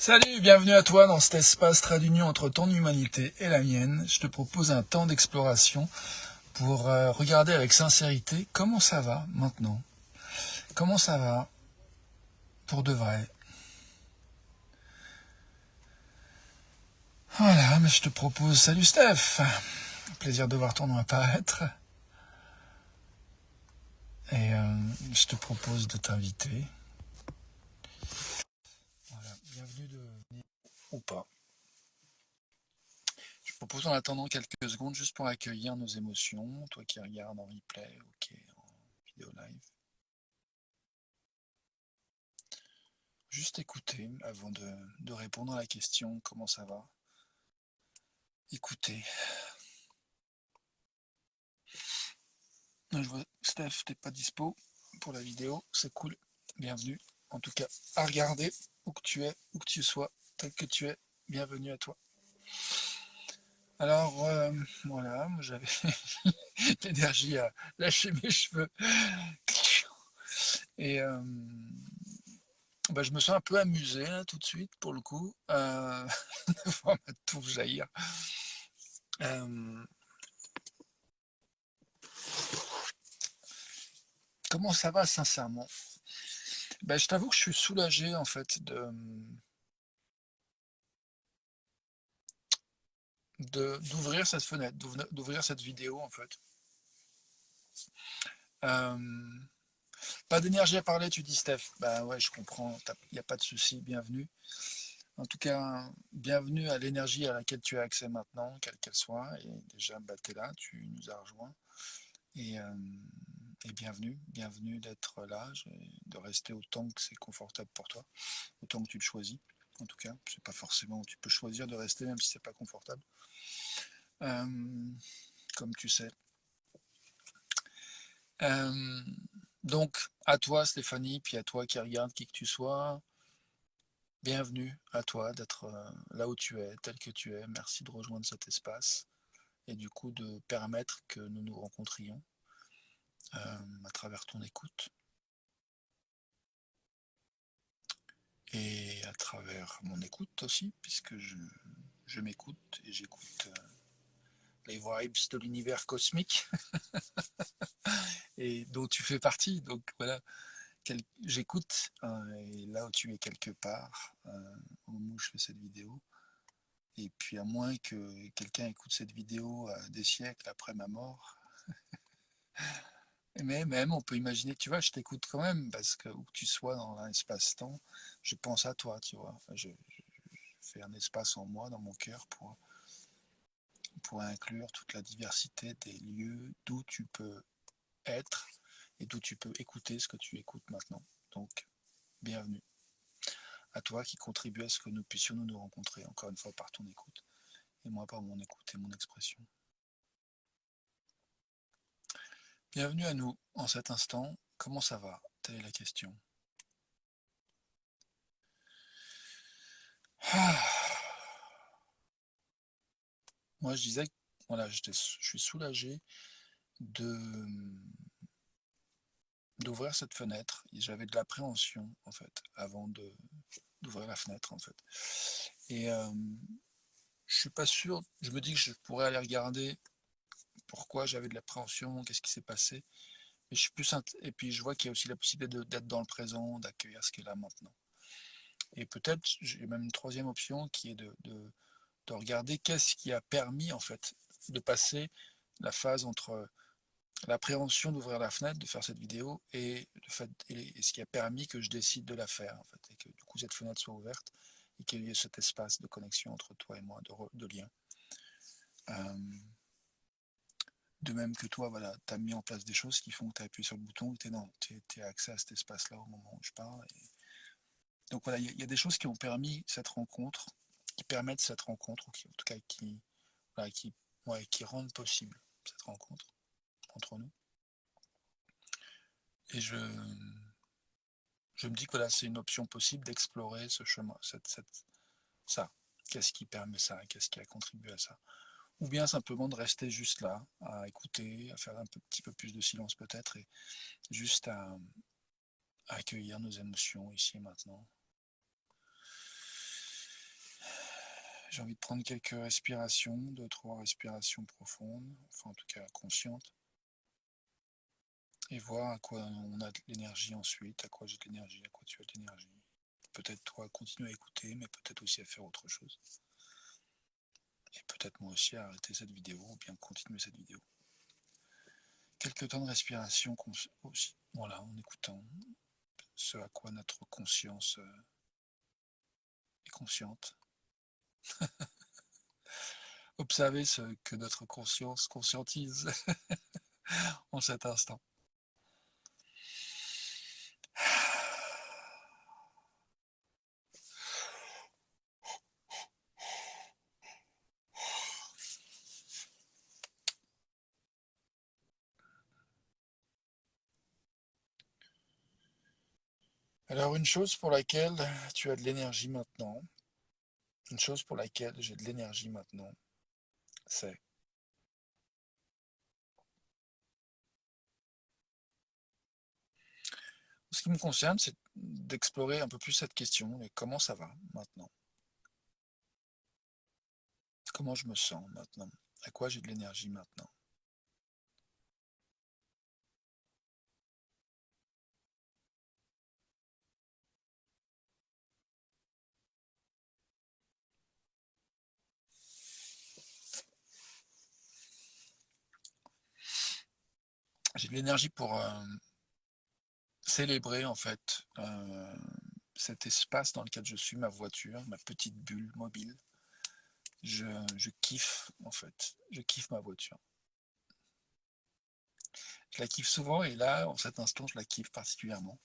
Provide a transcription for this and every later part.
Salut, bienvenue à toi dans cet espace trait d'union entre ton humanité et la mienne. Je te propose un temps d'exploration pour regarder avec sincérité comment ça va maintenant. Comment ça va pour de vrai. Voilà, mais je te propose... Salut Steph, plaisir de voir ton nom apparaître. Et je te propose de t'inviter. Voilà, bienvenue ou pas. Je propose en attendant quelques secondes juste pour accueillir nos émotions. Toi qui regardes en replay, ok, en vidéo live. Juste écouter avant de répondre à la question comment ça va. Écoutez. Je vois Steph, t'es pas dispo pour la vidéo, c'est cool. Bienvenue. En tout cas, à regarder où que tu es, où que tu sois, tel que tu es. Bienvenue à toi. Alors, voilà, j'avais l'énergie à lâcher mes cheveux. Et je me sens un peu amusé là tout de suite pour le coup, de voir ma touffe jaillir. Comment ça va sincèrement? Je t'avoue que je suis soulagé en fait d'ouvrir cette fenêtre, d'ouvrir cette vidéo en fait. Pas d'énergie à parler, tu dis Steph. Bah ouais, je comprends, il n'y a pas de souci, bienvenue. En tout cas, bienvenue à l'énergie à laquelle tu as accès maintenant, quelle qu'elle soit. Et déjà, t'es là, tu nous as rejoints. Et, euh, et bienvenue d'être là, de rester autant que c'est confortable pour toi, autant que tu le choisis. En tout cas, c'est pas forcément, tu peux choisir de rester même si c'est pas confortable. Comme tu sais. Donc, à toi Stéphanie, puis à toi qui regarde, qui que tu sois, bienvenue à toi d'être là où tu es, tel que tu es. Merci de rejoindre cet espace et du coup de permettre que nous nous rencontrions à travers ton écoute et à travers mon écoute aussi, puisque je m'écoute et j'écoute les vibes de l'univers cosmique et dont tu fais partie. Donc voilà, j'écoute et là où tu es quelque part au moment où je fais cette vidéo. Et puis à moins que quelqu'un écoute cette vidéo des siècles après ma mort, mais même on peut imaginer, tu vois, je t'écoute quand même, parce que où que tu sois dans l'espace-temps, je pense à toi, tu vois. Je fais un espace en moi, dans mon cœur, pour inclure toute la diversité des lieux d'où tu peux être et d'où tu peux écouter ce que tu écoutes maintenant. Donc, bienvenue à toi qui contribue à ce que nous puissions nous rencontrer, encore une fois par ton écoute, et moi par mon écoute et mon expression. Bienvenue à nous en cet instant. Comment ça va? Telle est la question. Moi, je disais que voilà, je suis soulagé de d'ouvrir cette fenêtre. J'avais de l'appréhension en fait avant d'ouvrir la fenêtre en fait. Et je suis pas sûr. Je me dis que je pourrais aller regarder pourquoi j'avais de l'appréhension, qu'est-ce qui s'est passé. Mais je suis plus et puis je vois qu'il y a aussi la possibilité d'être dans le présent, d'accueillir ce qui est là maintenant. Et peut-être j'ai même une troisième option qui est de regarder qu'est-ce qui a permis en fait de passer la phase entre l'appréhension d'ouvrir la fenêtre, de faire cette vidéo, et le fait et ce qui a permis que je décide de la faire en fait, et que du coup cette fenêtre soit ouverte et qu'il y ait cet espace de connexion entre toi et moi, de lien. De même que toi, voilà, tu as mis en place des choses qui font que tu as appuyé sur le bouton et tu as accès à cet espace-là au moment où je parle. Donc voilà, il y a des choses qui ont permis cette rencontre, qui permettent cette rencontre, ou qui, en tout cas voilà, qui rendent possible cette rencontre entre nous. Et je me dis que voilà, c'est une option possible d'explorer ce chemin, ça. Qu'est-ce qui permet ça? Qu'est-ce qui a contribué à ça? Ou bien simplement de rester juste là, à écouter, à faire petit peu plus de silence peut-être, et juste à accueillir nos émotions ici et maintenant. J'ai envie de prendre quelques respirations, 2-3 respirations profondes, enfin en tout cas conscientes, et voir à quoi on a de l'énergie ensuite, à quoi j'ai de l'énergie, à quoi tu as de l'énergie. Peut-être toi continuer à écouter, mais peut-être aussi à faire autre chose. Et peut-être moi aussi à arrêter cette vidéo ou bien continuer cette vidéo. Quelques temps de respiration aussi, voilà, en écoutant ce à quoi notre conscience est consciente. Observer ce que notre conscience conscientise en cet instant. Alors une chose pour laquelle tu as de l'énergie maintenant, une chose pour laquelle j'ai de l'énergie maintenant, c'est ce qui me concerne, c'est d'explorer un peu plus cette question, et comment ça va maintenant? Comment je me sens maintenant? À quoi j'ai de l'énergie maintenant? J'ai de l'énergie pour célébrer en fait cet espace dans lequel je suis, ma voiture, ma petite bulle mobile. Je kiffe en fait, je kiffe ma voiture. Je la kiffe souvent et là, en cet instant, je la kiffe particulièrement.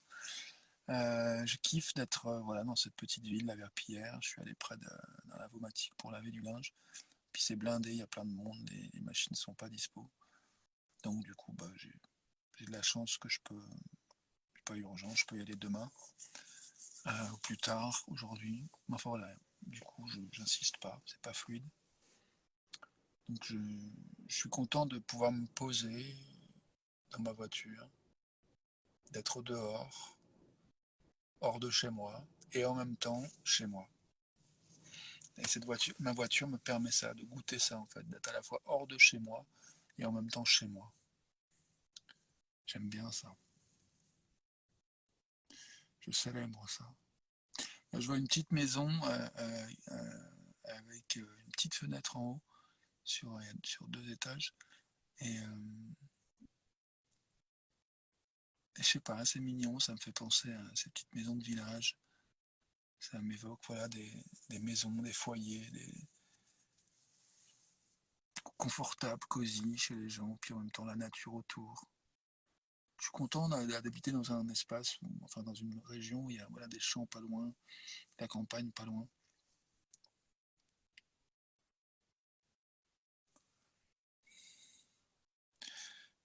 Je kiffe d'être voilà, dans cette petite ville, la Verpillière. Je suis allé près d'un lavomatique pour laver du linge. Puis c'est blindé, il y a plein de monde et les machines ne sont pas dispo. Donc du coup, bah, j'ai de la chance que je peux, c'est pas urgent, je peux y aller demain ou plus tard, aujourd'hui. Enfin voilà, du coup, j'insiste pas, c'est pas fluide. Donc je suis content de pouvoir me poser dans ma voiture, d'être dehors, hors de chez moi, et en même temps chez moi. Et cette voiture, ma voiture me permet ça, de goûter ça en fait, d'être à la fois hors de chez moi et en même temps chez moi. J'aime bien ça. Je célèbre ça. Là, je vois une petite maison avec une petite fenêtre en haut sur 2 étages. Et je sais pas, c'est mignon, ça me fait penser à ces petites maisons de village. Ça m'évoque voilà, des maisons, des foyers, confortables, cosy chez les gens, puis en même temps la nature autour. Je suis content d'habiter dans un espace, enfin dans une région où il y a voilà, des champs pas loin, la campagne pas loin.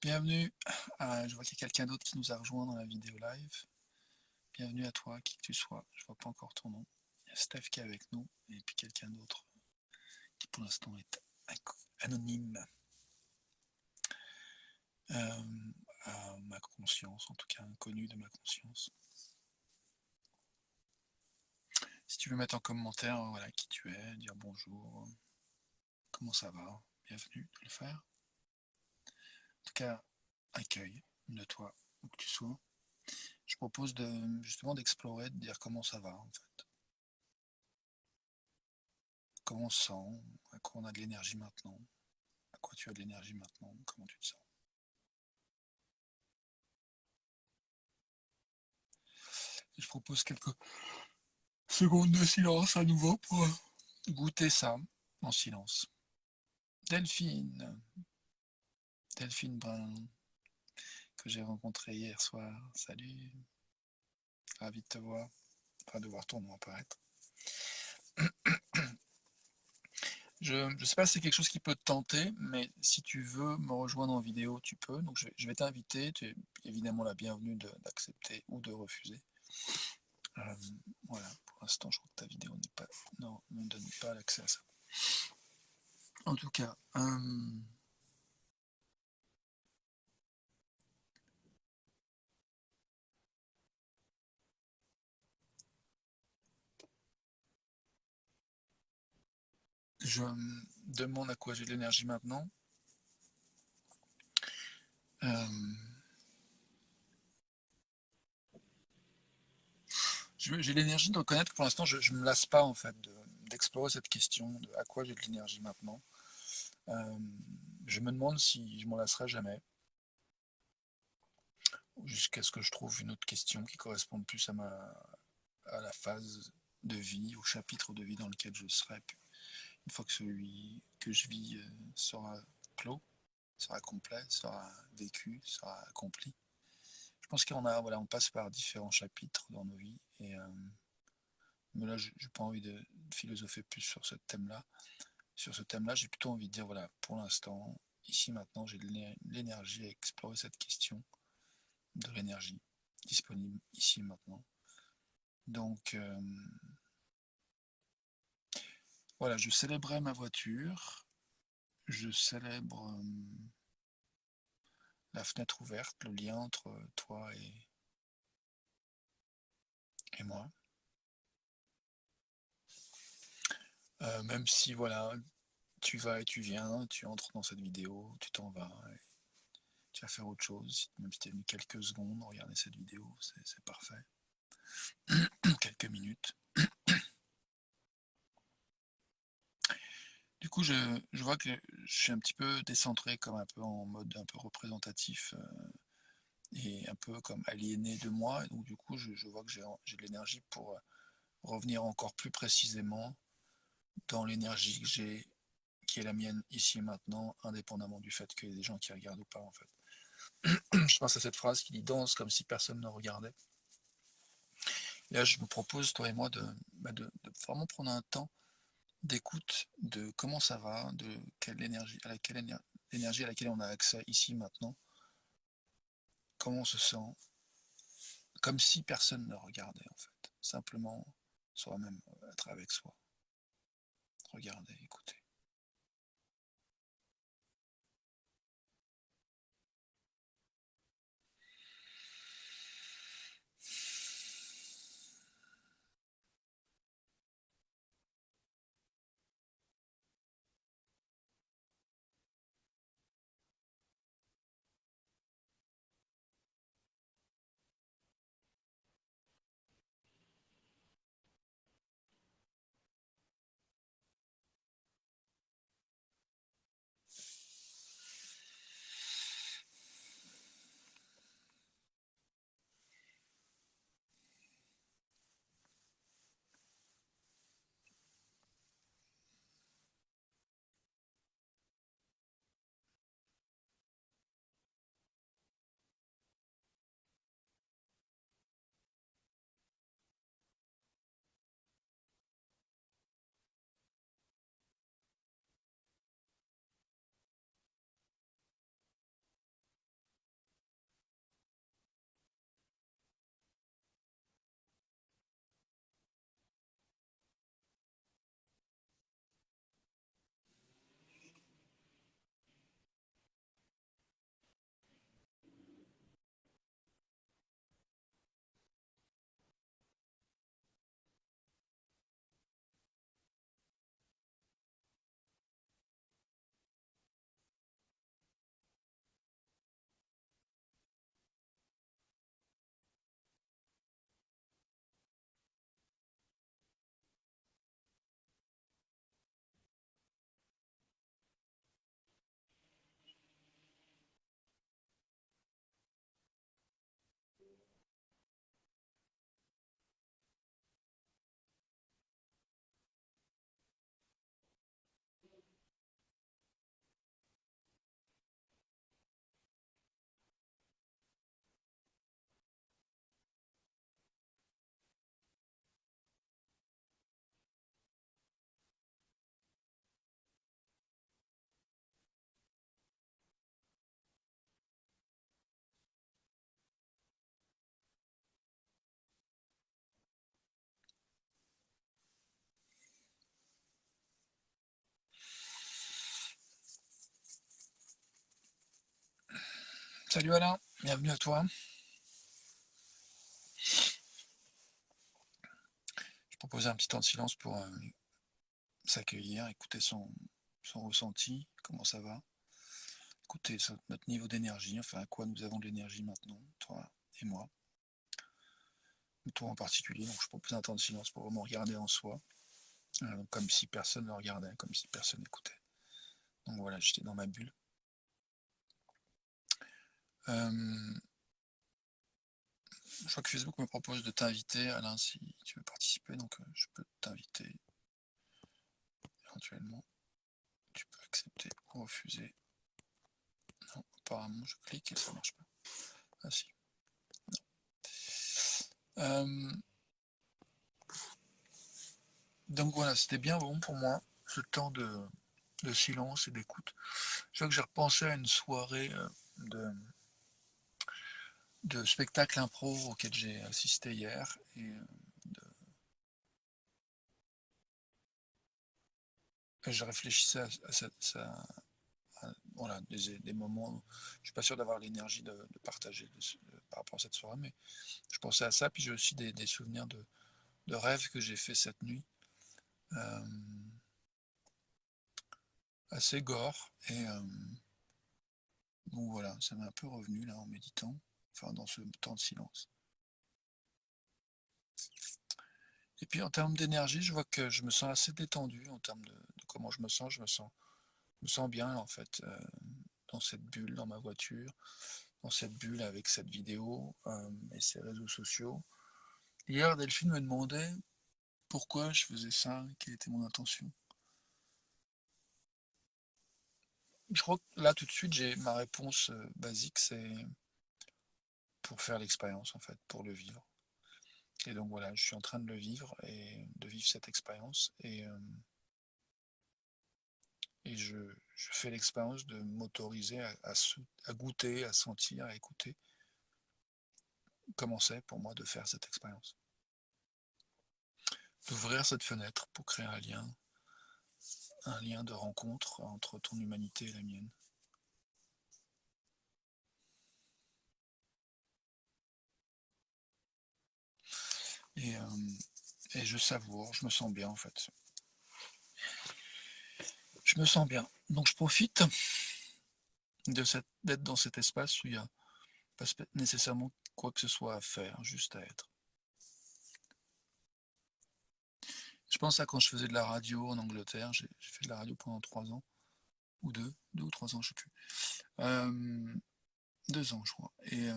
Bienvenue, je vois qu'il y a quelqu'un d'autre qui nous a rejoint dans la vidéo live. Bienvenue à toi, qui que tu sois, je vois pas encore ton nom. Il y a Steph qui est avec nous, et puis quelqu'un d'autre qui pour l'instant est anonyme. À ma conscience, en tout cas inconnu de ma conscience. Si tu veux mettre en commentaire voilà, qui tu es, dire bonjour, comment ça va, bienvenue de le faire. En tout cas, accueil de toi, où que tu sois. Je propose justement d'explorer, de dire comment ça va en fait. Comment on se sent, à quoi on a de l'énergie maintenant, à quoi tu as de l'énergie maintenant, comment tu te sens. Et je propose quelques secondes de silence à nouveau pour goûter ça en silence. Delphine, Delphine Brun, que j'ai rencontré hier soir. Salut, ravi de te voir, enfin de voir ton nom apparaître. Je ne sais pas si c'est quelque chose qui peut te tenter, mais si tu veux me rejoindre en vidéo, tu peux. Donc je vais t'inviter, tu es évidemment la bienvenue d'accepter ou de refuser. Euh, voilà, pour l'instant je crois que ta vidéo n'est pas, non, ne donne pas l'accès à ça. En tout cas, je me demande à quoi j'ai de l'énergie maintenant. J'ai l'énergie de reconnaître que pour l'instant, je ne me lasse pas en fait d'explorer cette question de à quoi j'ai de l'énergie maintenant. Je me demande si je m'en lasserai jamais, jusqu'à ce que je trouve une autre question qui corresponde plus à la phase de vie, au chapitre de vie dans lequel je serai, une fois que celui que je vis sera clos, sera complet, sera vécu, sera accompli. Je pense qu'on a, voilà, on passe par différents chapitres dans nos vies, mais là, je n'ai pas envie de philosopher plus sur ce thème-là. Sur ce thème-là, j'ai plutôt envie de dire, voilà, pour l'instant, ici maintenant, j'ai de l'énergie à explorer cette question de l'énergie disponible ici maintenant. Donc, voilà, je célébrais ma voiture, je célèbre la fenêtre ouverte, le lien entre toi et moi. Même si, voilà, tu vas et tu viens, tu entres dans cette vidéo, tu t'en vas, et tu vas faire autre chose, même si tu es venu quelques secondes, regarder cette vidéo, c'est parfait. Quelques minutes. Du coup, je vois que je suis un petit peu décentré, comme un peu en mode un peu représentatif, et un peu comme aliéné de moi. Et donc du coup, je vois que j'ai de l'énergie pour revenir encore plus précisément dans l'énergie que j'ai, qui est la mienne ici et maintenant, indépendamment du fait qu'il y ait des gens qui regardent ou pas en fait. Je pense à cette phrase qui dit danse comme si personne ne regardait. Et là, je me propose, toi et moi, de vraiment prendre un temps d'écoute de comment ça va, de quelle énergie, l'énergie à laquelle on a accès ici maintenant, comment on se sent, comme si personne ne regardait en fait. Simplement soi-même, être avec soi, regarder, écouter. Salut Alain, bienvenue à toi. Je proposais un petit temps de silence pour s'accueillir, écouter son ressenti, comment ça va, écouter notre niveau d'énergie, enfin à quoi nous avons de l'énergie maintenant, toi et moi, toi en particulier. Donc je propose un temps de silence pour vraiment regarder en soi, comme si personne ne regardait, comme si personne n'écoutait. Donc voilà, j'étais dans ma bulle. Euh, je crois que Facebook me propose de t'inviter, Alain, si tu veux participer, donc je peux t'inviter éventuellement. Tu peux accepter ou refuser. Non, apparemment je clique et ça marche pas. Ah si. Euh, donc voilà, c'était bien bon pour moi, ce temps de silence et d'écoute. Je vois que j'ai repensé à une soirée de spectacle impro auquel j'ai assisté hier. Et je réfléchissais voilà, des moments où je suis pas sûr d'avoir l'énergie de partager par rapport à cette soirée, mais je pensais à ça, puis j'ai aussi des souvenirs de rêves que j'ai fait cette nuit, euh, assez gore, et donc voilà, ça m'est un peu revenu là en méditant, enfin dans ce temps de silence. Et puis en termes d'énergie, je vois que je me sens assez détendu en termes de comment je me sens bien en fait, dans cette bulle, dans ma voiture, dans cette bulle avec cette vidéo et ces réseaux sociaux. Hier, Delphine me demandait pourquoi je faisais ça, quelle était mon intention. Je crois que là tout de suite, j'ai ma réponse basique, c'est pour faire l'expérience en fait, pour le vivre. Et donc voilà, je suis en train de le vivre et de vivre cette expérience et je fais l'expérience de m'autoriser à goûter, à sentir, à écouter comment c'est pour moi de faire cette expérience. D'ouvrir cette fenêtre pour créer un lien de rencontre entre ton humanité et la mienne. Et, et je savoure, je me sens bien en fait. Je me sens bien. Donc je profite d'être dans cet espace où il n'y a pas nécessairement quoi que ce soit à faire, juste à être. Je pense à quand je faisais de la radio en Angleterre, j'ai fait de la radio pendant 3 ans, ou 2 ou 3 ans, je ne sais plus. 2 ans, je crois. Et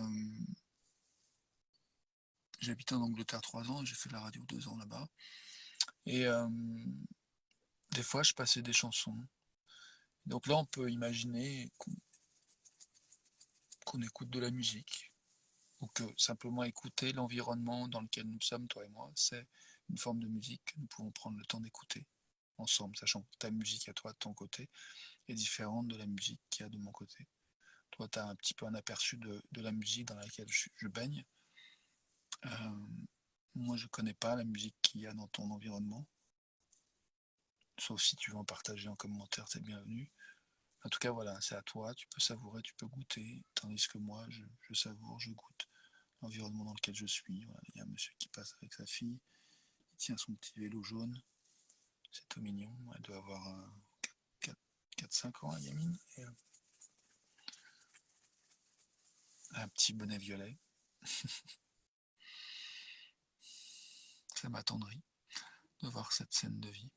j'ai habité en Angleterre 3 ans et j'ai fait de la radio 2 ans là-bas. Et des fois, je passais des chansons. Donc là, on peut imaginer qu'on écoute de la musique, ou que simplement écouter l'environnement dans lequel nous sommes, toi et moi, c'est une forme de musique que nous pouvons prendre le temps d'écouter ensemble, sachant que ta musique à toi de ton côté est différente de la musique qu'il y a de mon côté. Toi, tu as un petit peu un aperçu de la musique dans laquelle je baigne. Moi, je ne connais pas la musique qu'il y a dans ton environnement, sauf si tu veux en partager en commentaire, c'est bienvenu. En tout cas, voilà, c'est à toi, tu peux savourer, tu peux goûter, tandis que moi, je savoure, je goûte l'environnement dans lequel je suis. Voilà, il y a un monsieur qui passe avec sa fille, il tient son petit vélo jaune, c'est tout mignon, elle doit avoir 4-5 ans, Yamine, et un petit bonnet violet. Ça m'attendrit de voir cette scène de vie.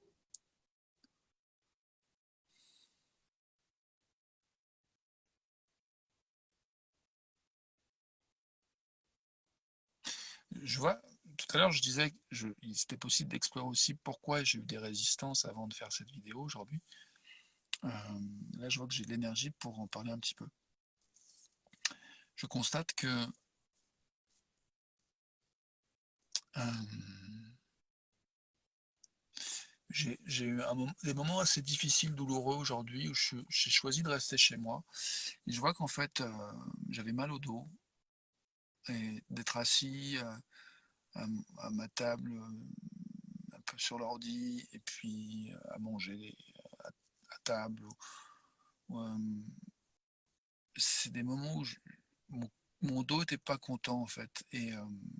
Je vois, tout à l'heure je disais qu'il c'était possible d'explorer aussi pourquoi j'ai eu des résistances avant de faire cette vidéo aujourd'hui. Là je vois que j'ai de l'énergie pour en parler un petit peu. Je constate que euh, j'ai eu des moments assez difficiles, douloureux aujourd'hui où j'ai choisi de rester chez moi. Et je vois qu'en fait j'avais mal au dos et d'être assis à ma table, un peu sur l'ordi et puis à manger à table. C'est des moments où mon dos était pas content en fait et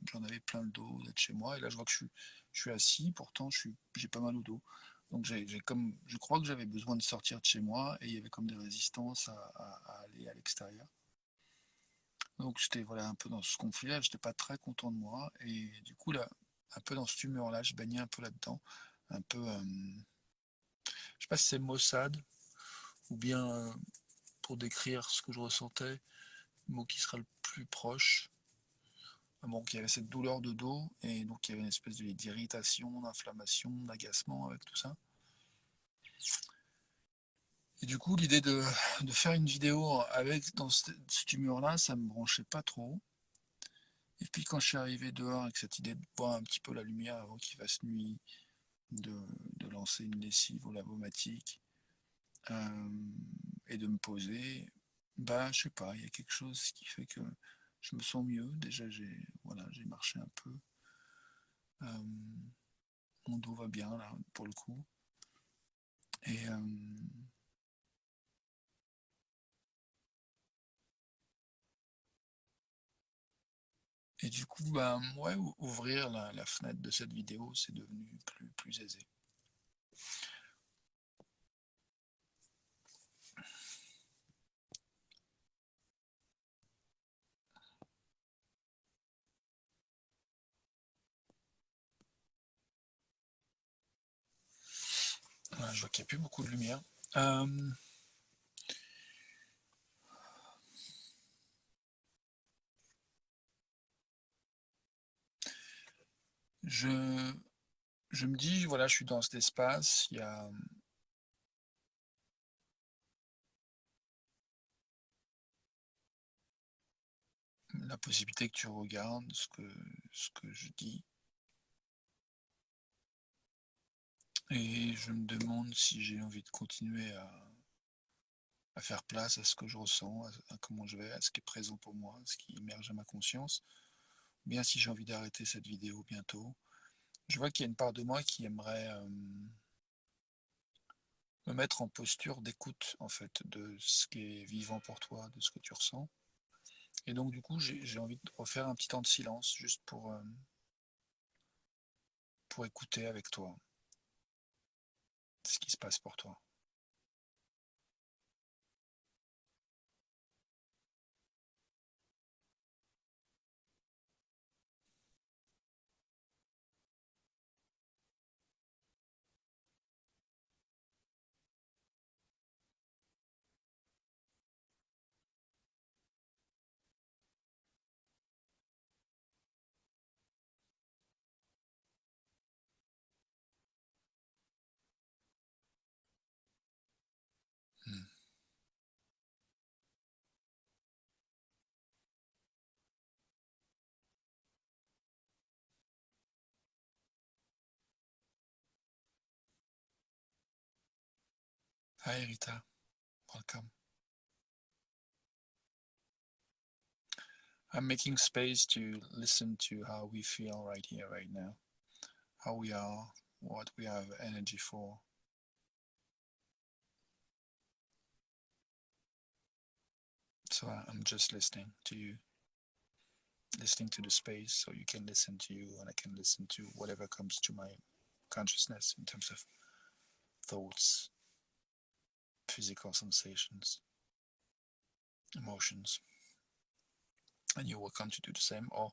j'en avais plein le dos d'être chez moi et là je vois que je suis assis, pourtant j'ai pas mal au dos. Donc je crois que j'avais besoin de sortir de chez moi et il y avait comme des résistances à aller à l'extérieur. Donc j'étais voilà un peu dans ce conflit-là, j'étais pas très content de moi et du coup là, un peu dans cette humeur-là, je baignais un peu là-dedans, un peu, je sais pas si c'est maussade ou bien pour décrire ce que je ressentais, le mot qui sera le plus proche. Bon, il y avait cette douleur de dos et donc il y avait une espèce d'irritation, d'inflammation, d'agacement avec tout ça. Et du coup, l'idée de faire une vidéo avec dans cette humeur-là, ça me branchait pas trop. Et puis quand je suis arrivé dehors avec cette idée de voir un petit peu la lumière avant qu'il fasse nuit, de, de lancer une lessive au lavomatique euh, et de me poser, bah je sais pas, il y a quelque chose qui fait que je me sens mieux. Déjà j'ai marché un peu. Euh, Mon dos va bien là pour le coup. Et, et du coup, bah, ouais, ouvrir la fenêtre de cette vidéo, c'est devenu plus aisé. Voilà, je vois qu'il n'y a plus beaucoup de lumière. Euh, je, je me dis, voilà, je suis dans cet espace, il y a la possibilité que tu regardes ce que je dis. Et je me demande si j'ai envie de continuer à faire place à ce que je ressens, à comment je vais, à ce qui est présent pour moi, à ce qui émerge à ma conscience. Ou bien si j'ai envie d'arrêter cette vidéo bientôt. Je vois qu'il y a une part de moi qui aimerait me mettre en posture d'écoute, en fait, de ce qui est vivant pour toi, de ce que tu ressens. Et donc, du coup, j'ai envie de refaire un petit temps de silence, juste pour écouter avec toi ce qui se passe pour toi. Hmm. Hi, Rita. Welcome. I'm making space to listen to how we feel right here, right now. How we are, what we have energy for. So I'm just listening to you, listening to the space so you can listen to you and I can listen to whatever comes to my consciousness in terms of thoughts, physical sensations, emotions. And you're welcome to do the same or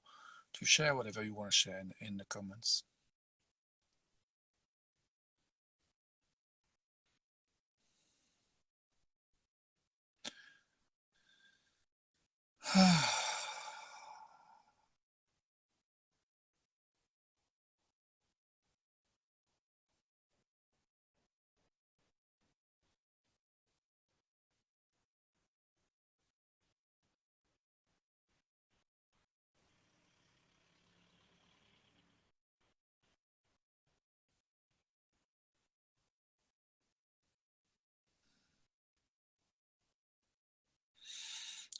to share whatever you want to share in the comments.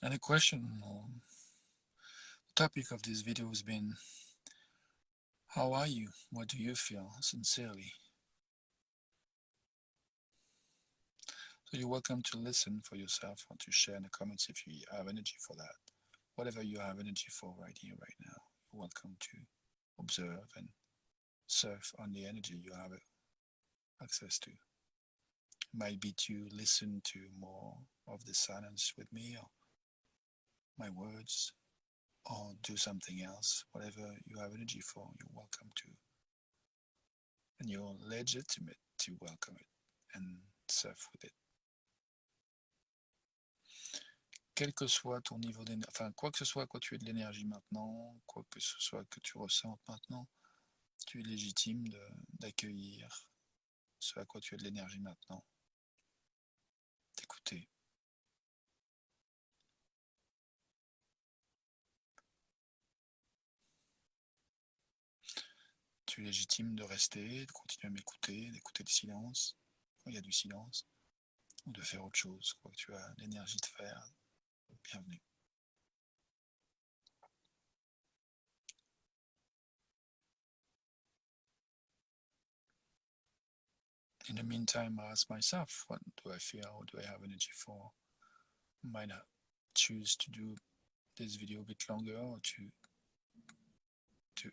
And the question, the topic of this video has been, how are you? What do you feel? Sincerely. So you're welcome to listen for yourself or to share in the comments if you have energy for that. Whatever you have energy for right here, right now, you're welcome to observe and surf on the energy you have access to. Might be to listen to more of the silence with me or my words, or do something else. Whatever you have energy for, you're welcome to. And you're legitimate to welcome it and surf with it. Quel que soit ton niveau d'énergie, enfin, quoi que ce soit quoi tu aies de l'énergie maintenant, quoi que ce soit que tu ressentes maintenant, tu es légitime d'accueillir ce à quoi tu as de l'énergie maintenant, d'écouter. Tu es légitime de rester, de continuer à m'écouter, d'écouter le silence, quand il y a du silence, ou de faire autre chose, quoi que tu as l'énergie de faire, bienvenue. In the meantime, I ask myself, what do I feel? What do I have energy for? Might I choose to do this video a bit longer or to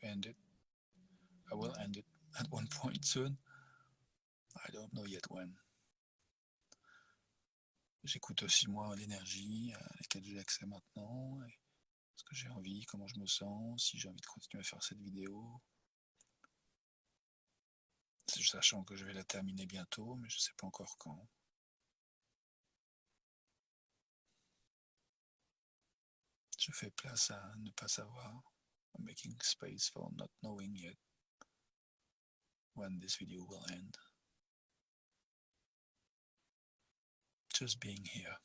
end it? I will end it at one point soon. I don't know yet when. J'écoute aussi moi l'énergie à laquelle j'ai accès maintenant, et ce que j'ai envie, comment je me sens, si j'ai envie de continuer à faire cette vidéo. Sachant que je vais la terminer bientôt, mais je ne sais pas encore quand. Je fais place à ne pas savoir. I'm making space for not knowing yet when this video will end. Just being here.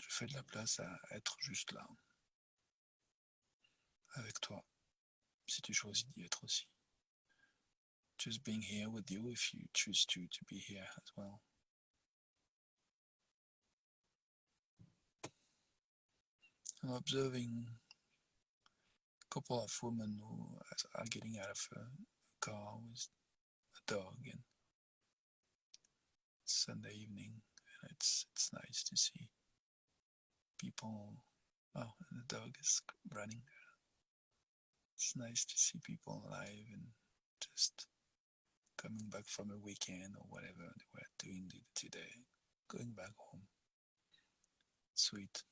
Je fais de la place à être juste là, avec toi, si tu choisis d'y être aussi. Just being here with you if you choose to be here as well. I'm observing a couple of women who are getting out of a car with a dog, and Sunday evening, and it's nice to see people. Oh, and the dog is running. It's nice to see people alive and just coming back from a weekend or whatever they were doing today, going back home. Sweet.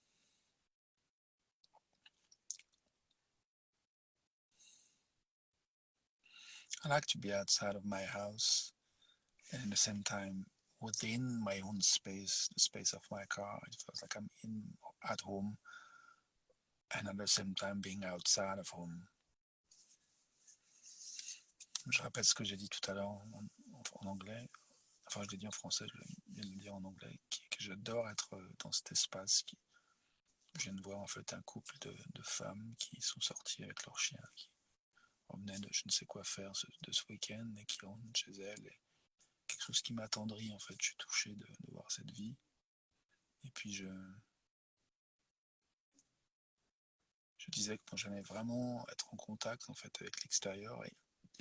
I like to be outside of my house and at the same time within my own space, the space of my car. It feels like I'm at home and at the same time being outside of home. Je répète ce que j'ai dit tout à l'heure en anglais. Enfin, je l'ai dit en français, je viens de le dire en anglais, que j'adore être dans cet espace. Je viens de voir en fait un couple de femmes qui sont sorties avec leur chien, qui revenaient de je ne sais quoi faire de ce week-end et qui rentrent chez elles. Et quelque chose qui m'attendrit en fait, je suis touché de voir cette vie. Et puis je disais que moi j'aimais vraiment être en contact en fait avec l'extérieur et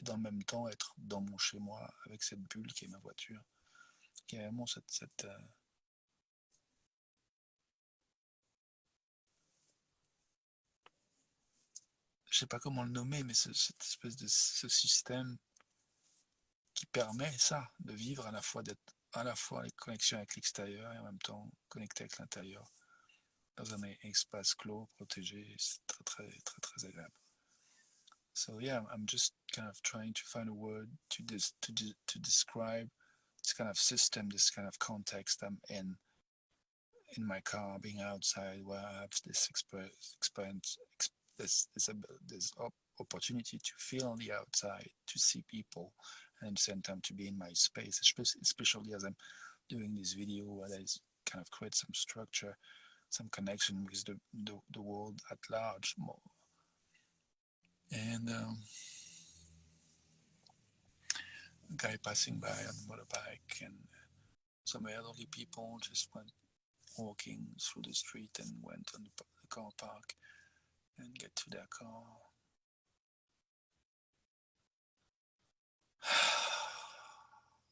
dans le même temps être dans mon chez moi avec cette bulle qui est ma voiture, qui est vraiment cette je sais pas comment le nommer, mais cette espèce de ce système qui permet ça, de vivre à la fois d'être à la fois les connexions avec l'extérieur et en même temps connecté avec l'intérieur dans un espace clos, protégé. C'est très agréable. So yeah, I'm just kind of trying to find a word to describe this kind of system, this kind of context I'm in my car, being outside, where I have this experience, this opportunity to feel the outside, to see people, and at the same time to be in my space, especially as I'm doing this video where there's kind of create some structure, some connection with the world at large more. And a guy passing by on a motorbike and some elderly people just went walking through the street and went on the car park and get to their car.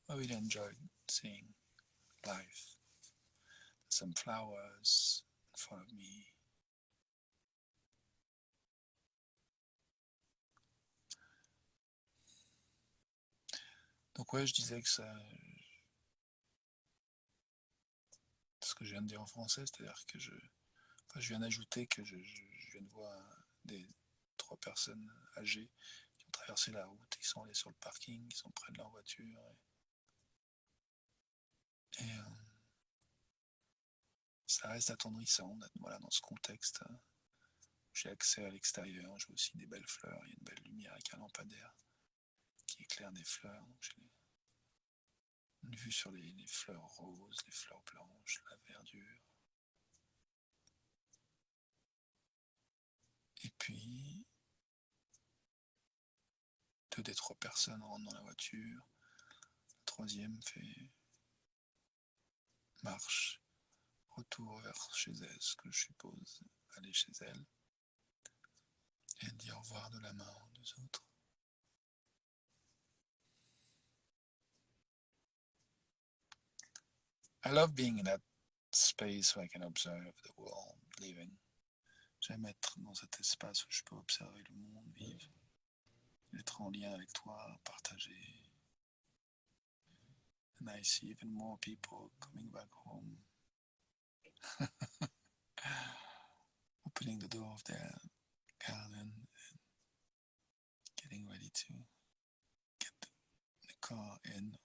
I really enjoyed seeing life. Some flowers in front of me. Donc Donc ouais, je disais que ça, ce que je viens de dire en français, c'est-à-dire que je viens d'ajouter que je viens de voir des 3 personnes âgées qui ont traversé la route, ils sont allés sur le parking, ils sont près de leur voiture. Et ça reste attendrissant d'être voilà, dans ce contexte. J'ai accès à l'extérieur, j'ai aussi des belles fleurs, il y a une belle lumière avec un lampadaire qui éclaire des fleurs. Donc j'ai une vue sur les fleurs roses, les fleurs blanches, la verdure. Et puis, 2 des 3 personnes rentrent dans la voiture. La troisième fait marche, retour vers chez elle, ce que je suppose aller chez elle, et elle dit au revoir de la main aux 2 autres. I love being in that space where I can observe the world living. J'aime être dans cet espace où je peux observer le monde vivre, être en lien avec toi, partager. And I see even more people coming back home, opening the door of their garden and getting ready to get the car in.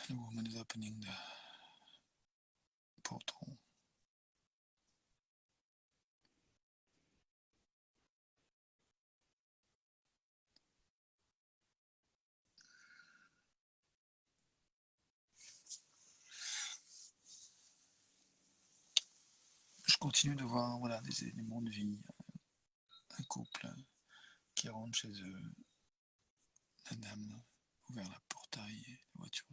The woman is opening the portal. Je continue de voir voilà, des éléments de vie, un couple qui rentre chez eux, la dame a ouvert la portail et la voiture.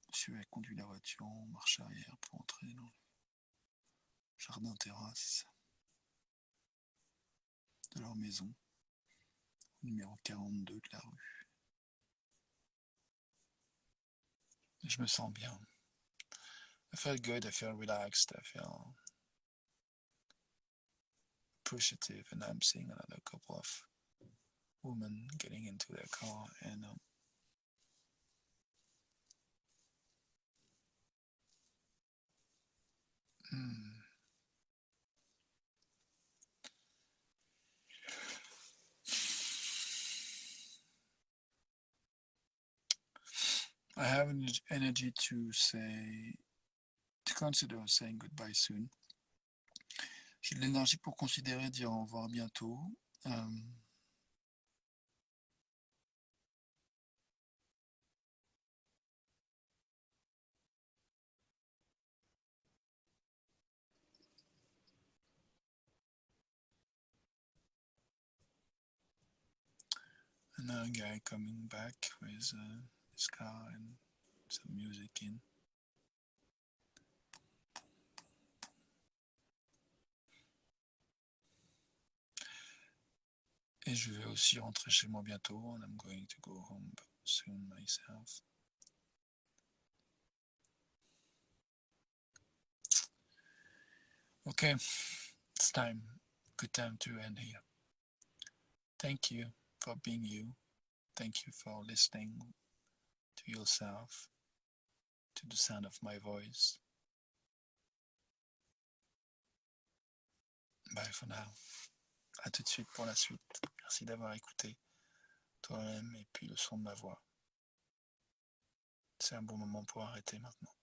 Monsieur a conduit la voiture en marche arrière pour entrer dans le jardin terrasse de leur maison, numéro 42 de la rue. Et je me sens bien. I feel good, I feel relaxed, I feel appreciative, and I'm seeing another couple of women getting into their car and I have energy to consider saying goodbye soon. J'ai de l'énergie pour considérer dire au revoir bientôt. Another guy coming back with his car and some music in. Et je vais aussi rentrer chez moi bientôt, and I'm going to go home soon myself. Okay, it's time. Good time to end here. Thank you for being you. Thank you for listening to yourself, to the sound of my voice. Bye for now. À tout de suite pour la suite. Merci d'avoir écouté toi-même et puis le son de ma voix. C'est un bon moment pour arrêter maintenant.